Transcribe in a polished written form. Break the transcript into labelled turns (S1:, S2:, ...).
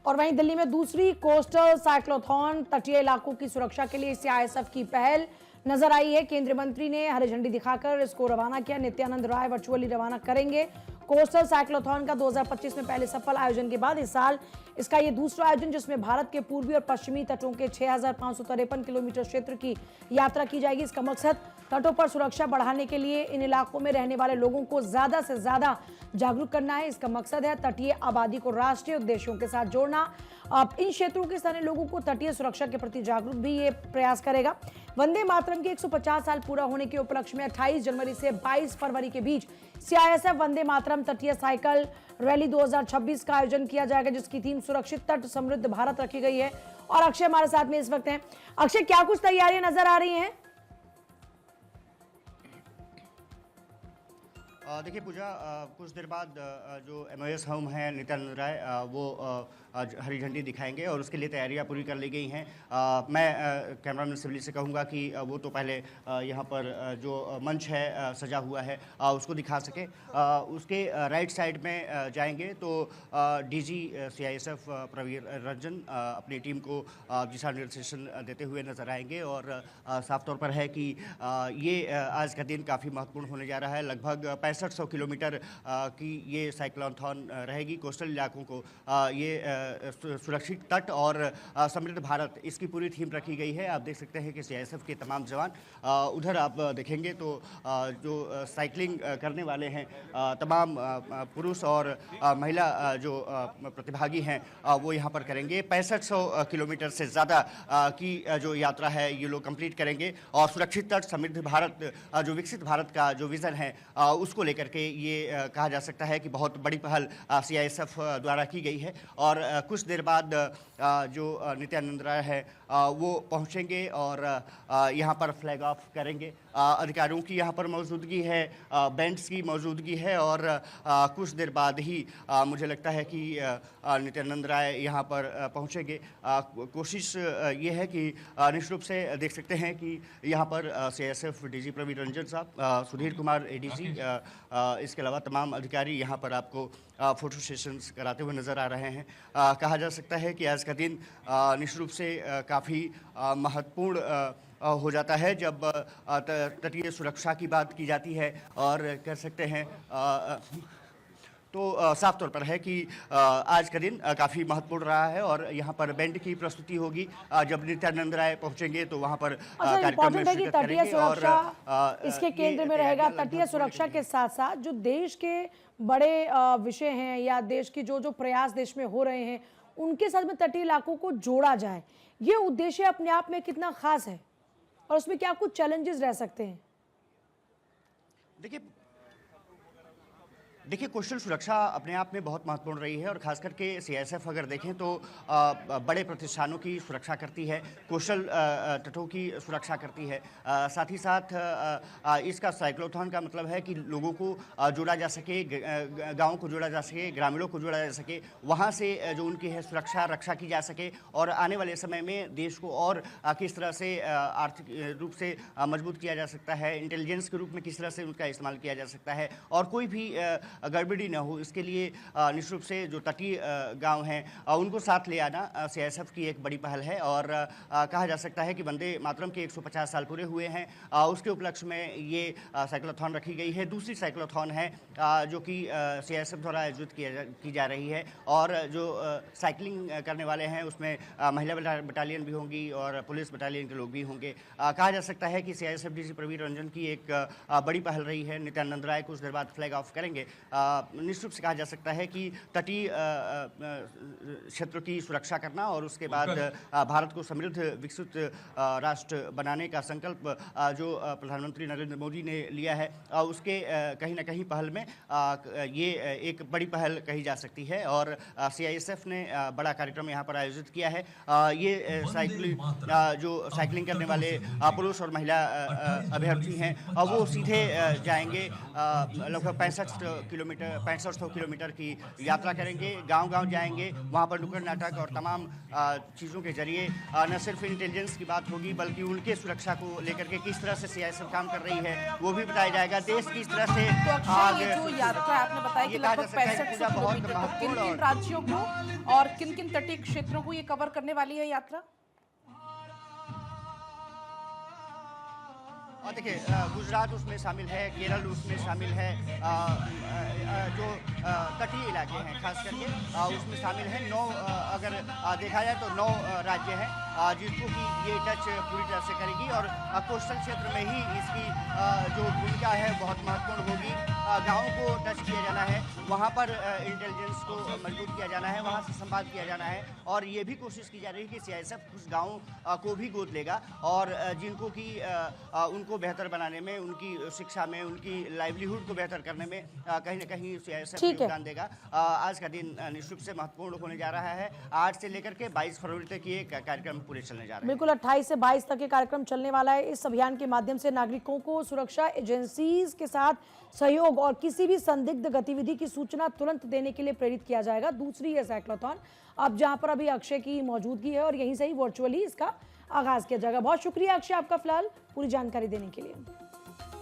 S1: और वहीं दिल्ली में दूसरी कोस्टल साइक्लोथॉन तटीय इलाकों की सुरक्षा के लिए सीआईएसएफ की पहल नजर आई है। केंद्रीय मंत्री ने हरी झंडी दिखाकर इसको रवाना किया। नित्यानंद राय वर्चुअली रवाना करेंगे। कोस्टल साइक्लोथॉन का 2025 में पहले सफल आयोजन के बाद इस साल इसका ये दूसरा आयोजन, जिसमें भारत के पूर्वी और पश्चिमी तटों के 6,553 किलोमीटर क्षेत्र की यात्रा की जाएगी। इसका मकसद तटों पर सुरक्षा बढ़ाने के लिए इन इलाकों में रहने वाले लोगों को ज्यादा से ज्यादा जागरूक करना है। इसका मकसद है तटीय आबादी को राष्ट्रीय उद्देश्यों के साथ जोड़ना। अब इन क्षेत्रों के स्थानीय लोगों को तटीय सुरक्षा के प्रति जागरूक भी ये प्रयास करेगा। वंदे मातरम के 150 साल पूरा होने के उपलक्ष्य में 28 जनवरी से 22 फरवरी के बीच सीआईएसएफ वंदे मातरम तटीय साइकिल रैली 2026 का आयोजन किया जाएगा, जिसकी थीम सुरक्षित तट समृद्ध भारत रखी गई है। और अक्षय हमारे साथ में इस वक्त हैं। अक्षय, क्या कुछ तैयारियां नजर आ रही हैं?
S2: देखिए पूजा, कुछ देर बाद जो एमओएस होम है नित्यानंद राय वो आज हरी झंडी दिखाएंगे और उसके लिए तैयारियां पूरी कर ली गई हैं। मैं कैमरामैन सिवली से कहूँगा कि वो तो पहले यहाँ पर जो मंच है सजा हुआ है उसको दिखा सके। उसके राइट साइड में जाएंगे तो डीजी सीआईएसएफ प्रवीर रंजन अपनी टीम को दिशा निर्देशन देते हुए नजर आएंगे। और साफ तौर पर है कि ये आज का दिन काफ़ी महत्वपूर्ण होने जा रहा है। लगभग 6500 किलोमीटर की ये साइक्लोथॉन रहेगी। कोस्टल इलाकों को ये सुरक्षित तट और समृद्ध भारत, इसकी पूरी थीम रखी गई है। आप देख सकते हैं कि सीआईएसएफ के तमाम जवान उधर आप देखेंगे तो जो साइकिलिंग करने वाले हैं तमाम पुरुष और महिला जो प्रतिभागी हैं वो यहाँ पर करेंगे। 6500 किलोमीटर से ज़्यादा की जो यात्रा है ये लोग कंप्लीट करेंगे और सुरक्षित तट समृद्ध भारत, जो विकसित भारत का जो विज़न है उसको लेकर के ये कहा जा सकता है कि बहुत बड़ी पहल सीआईएसएफ द्वारा की गई है। और कुछ देर बाद जो नित्यानंद राय है वो पहुंचेंगे और यहाँ पर फ्लैग ऑफ करेंगे। अधिकारियों की यहाँ पर मौजूदगी है, बैंड्स की मौजूदगी है और कुछ देर बाद ही मुझे लगता है कि नित्यानंद राय यहाँ पर पहुँचेंगे। कोशिश ये है कि निश्चित रूप से देख सकते हैं कि यहाँ पर सीआईएसएफ डीजी प्रवीर रंजन साहब, सुधीर कुमार एडीजी, इसके अलावा तमाम अधिकारी यहाँ पर आपको फोटो सेशंस कराते हुए नज़र आ रहे हैं। कहा जा सकता है कि आज का दिन निश्चित रूप से काफ़ी महत्वपूर्ण हो जाता है जब तटीय सुरक्षा की बात की जाती है। और कह सकते हैं तो साफ तौर पर है कि आज का दिन काफ़ी महत्वपूर्ण रहा है। और यहाँ पर बैंड की प्रस्तुति होगी। जब नित्यानंद राय पहुँचेंगे तो वहाँ पर कार्यक्रम में शिरकत करेंगे और
S1: इसके केंद्र में रहेगा तटीय सुरक्षा के साथ साथ जो देश के बड़े विषय हैं या देश की जो प्रयास देश में हो रहे हैं उनके साथ में तटीय इलाकों को जोड़ा जाए। ये उद्देश्य अपने आप में कितना खास है और उसमें क्या कुछ चैलेंजेस रह सकते हैं?
S2: देखिए कोस्टल सुरक्षा अपने आप में बहुत महत्वपूर्ण रही है और ख़ास करके सीआईएसएफ अगर देखें तो बड़े प्रतिष्ठानों की सुरक्षा करती है, कोस्टल तटों की सुरक्षा करती है। साथ ही साथ इसका साइक्लोथॉन का मतलब है कि लोगों को जोड़ा जा सके, गाँव को जोड़ा जा सके, ग्रामीणों को जोड़ा जा सके, वहाँ से जो उनकी है सुरक्षा रक्षा की जा सके और आने वाले समय में देश को और किस तरह से आर्थिक रूप से मजबूत किया जा सकता है, इंटेलिजेंस के रूप में किस तरह से उनका इस्तेमाल किया जा सकता है और कोई भी गड़बड़ी न हो, इसके लिए निश्चित रूप से जो तटीय गांव हैं उनको साथ ले आना सीआईएसएफ की एक बड़ी पहल है। और कहा जा सकता है कि वंदे मातरम के 150 साल पूरे हुए हैं, उसके उपलक्ष्य में ये साइक्लोथॉन रखी गई है। दूसरी साइक्लोथॉन है जो कि सीआईएसएफ द्वारा आयोजित की जा रही है और जो साइकिलिंग करने वाले हैं उसमें महिला बटालियन भी होंगी और पुलिस बटालियन के लोग भी होंगे। कहा जा सकता है कि सीआईएसएफ डीजी प्रवीर रंजन की एक बड़ी पहल रही है। नित्यानंद राय कुछ देर बाद फ्लैग ऑफ करेंगे। निश्चित रूप से कहा जा सकता है कि तटीय क्षेत्र की सुरक्षा करना और उसके बाद भारत को समृद्ध विकसित राष्ट्र बनाने का संकल्प जो प्रधानमंत्री नरेंद्र मोदी ने लिया है उसके कहीं ना कहीं पहल में ये एक बड़ी पहल कही जा सकती है। और सीआईएसएफ ने बड़ा कार्यक्रम यहाँ पर आयोजित किया है। ये साइकिलिंग करने वाले पुरुष और महिला अभ्यर्थी हैं वो सीधे जाएंगे लगभग 65 किलोमीटर किलोमीटर 6500 किलोमीटर की यात्रा करेंगे, गांव-गांव जाएंगे, वहां पर नुक्कड़ नाटक और तमाम चीज़ों के जरिए न सिर्फ इंटेलिजेंस की बात होगी बल्कि उनके सुरक्षा को लेकर के किस तरह से सीआईएसएफ काम कर रही है वो भी बताया जाएगा। देश किस तरह से
S3: तो अक्षय, ये जो यात्रा आपने बताया कि लगभग 6500 किलोमीटर, तो किन किन राज्यों को और किन किन तटीय क्षेत्रों को ये कवर करने वाली है यात्रा?
S2: और देखिए गुजरात उसमें शामिल है, केरल उसमें शामिल है, जो तटीय इलाके हैं खास करके उसमें शामिल है। 9 अगर देखा जाए तो 9 राज्य हैं जिसको कि ये टच पूरी तरह से करेगी और कोस्टल क्षेत्र में ही इसकी जो भूमिका है बहुत महत्वपूर्ण होगी। गाँव को टच किया जाना है, वहाँ पर इंटेलिजेंस को मजबूत किया जाना है, वहाँ से संवाद किया जाना है और ये भी कोशिश की जा रही है कि सीआईएसएफ उस गाँव को भी गोद लेगा और जिनको कि उनको बेहतर बनाने में, उनकी शिक्षा में, उनकी लाइवलीहुड को बेहतर करने में कहीं ना कहीं सीआईएसएफ योगदान देगा। आज का दिन निश्चित रूप से महत्वपूर्ण होने जा रहा है। 8 से लेकर के 22 फरवरी तक ये कार्यक्रम पूरे चलने जा रहे हैं।
S1: बिल्कुल 28 से 22 तक ये कार्यक्रम चलने वाला है। इस अभियान के माध्यम से नागरिकों को सुरक्षा एजेंसीज के साथ सहयोग और किसी भी संदिग्ध गतिविधि की सूचना तुरंत देने के लिए प्रेरित किया जाएगा। दूसरी है साइक्लोथॉन, अब जहां पर अभी अक्षय की मौजूदगी है और यहीं से ही वर्चुअली इसका आगाज किया जाएगा। बहुत शुक्रिया अक्षय आपका फिलहाल पूरी जानकारी देने के लिए।